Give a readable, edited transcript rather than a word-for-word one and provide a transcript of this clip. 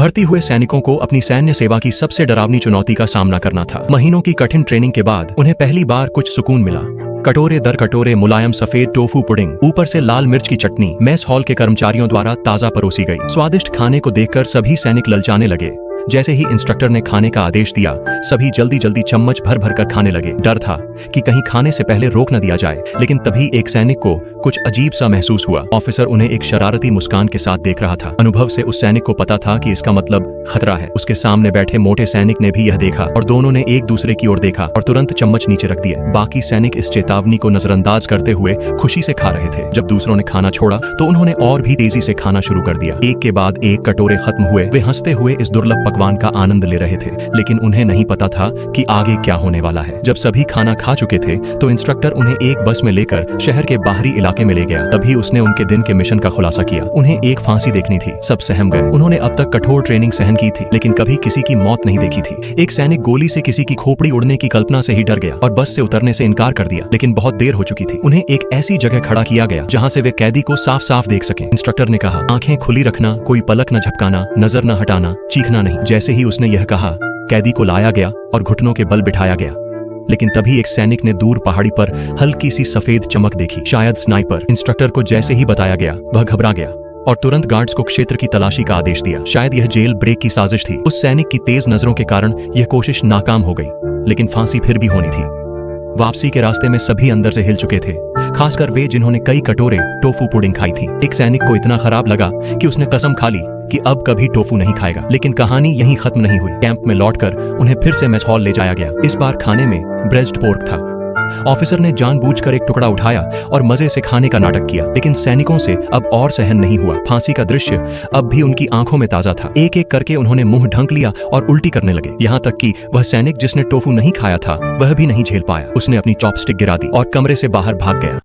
भर्ती हुए सैनिकों को अपनी सैन्य सेवा की सबसे डरावनी चुनौती का सामना करना था। महीनों की कठिन ट्रेनिंग के बाद उन्हें पहली बार कुछ सुकून मिला। कटोरे दर कटोरे मुलायम सफेद टोफू पुडिंग, ऊपर से लाल मिर्च की चटनी मेस हॉल के कर्मचारियों द्वारा ताजा परोसी गई। स्वादिष्ट खाने को देखकर सभी सैनिक ललचाने लगे। जैसे ही इंस्ट्रक्टर ने खाने का आदेश दिया, सभी जल्दी जल्दी चम्मच भर भर कर खाने लगे। डर था कि कहीं खाने से पहले रोक न दिया जाए, लेकिन तभी एक सैनिक को कुछ अजीब सा महसूस हुआ। ऑफिसर उन्हें एक शरारती मुस्कान के साथ देख रहा था। अनुभव से उस सैनिक को पता था कि इसका मतलब खतरा है। उसके सामने बैठे मोटे सैनिक ने भी यह देखा और दोनों ने एक दूसरे की ओर देखा और तुरंत चम्मच नीचे रख दिए। बाकी सैनिक इस चेतावनी को नजरअंदाज करते हुए खुशी से खा रहे थे। जब दूसरों ने खाना छोड़ा तो उन्होंने और भी तेजी से खाना शुरू कर दिया। एक के बाद एक कटोरे खत्म हुए। वे हंसते हुए इस दुर्लभ पकवान का आनंद ले रहे थे, लेकिन उन्हें नहीं पता था कि आगे क्या होने वाला है। जब सभी खाना खा चुके थे तो इंस्ट्रक्टर उन्हें एक बस में लेकर शहर के बाहरी इलाके में ले गया। तभी उसने उनके दिन के मिशन का खुलासा किया। उन्हें एक फांसी देखनी थी। सब सहम गए। उन्होंने अब तक कठोर ट्रेनिंग सहन की थी, लेकिन कभी किसी की मौत नहीं देखी थी। एक सैनिक गोली से किसी की खोपड़ी उड़ने की कल्पना से ही डर गया और बस से उतरने से इनकार कर दिया, लेकिन बहुत देर हो चुकी थी। उन्हें एक ऐसी जगह खड़ा किया गया जहाँ से वे कैदी को साफ साफ देख सकें। इंस्ट्रक्टर ने कहा, आंखें खुली रखना, कोई पलक न झपकाना, नजर न हटाना, चीखना नहीं। जैसे ही उसने यह कहा, कैदी को लाया गया और घुटनों के बल बिठाया गया। लेकिन तभी एक सैनिक ने दूर पहाड़ी पर हल्की सी सफेद चमक देखी, शायद स्नाइपर। इंस्ट्रक्टर को जैसे ही बताया गया, वह घबरा गया और तुरंत गार्ड्स को क्षेत्र की तलाशी का आदेश दिया। शायद यह जेल ब्रेक की साजिश थी। उस सैनिक की तेज नजरों के कारण यह कोशिश नाकाम हो गई, लेकिन फांसी फिर भी होनी थी। वापसी के रास्ते में सभी अंदर से हिल चुके थे, खासकर वे जिन्होंने कई कटोरे टोफू पुडिंग खाई थी। एक सैनिक को इतना खराब लगा कि उसने कसम खा ली कि अब कभी टोफू नहीं खाएगा। लेकिन कहानी यहीं खत्म नहीं हुई। कैंप में लौटकर उन्हें फिर से मेस हॉल ले जाया गया। इस बार खाने में ब्रेस्ट पोर्क था। ऑफिसर ने जानबूझकर एक टुकड़ा उठाया और मजे से खाने का नाटक किया, लेकिन सैनिकों से अब और सहन नहीं हुआ। फांसी का दृश्य अब भी उनकी आंखों में ताजा था। एक एक करके उन्होंने मुंह ढक लिया और उल्टी करने लगे। यहाँ तक कि वह सैनिक जिसने टोफू नहीं खाया था, वह भी नहीं झेल पाया। उसने अपनी चॉपस्टिक गिरा दी और कमरे से बाहर भाग गया।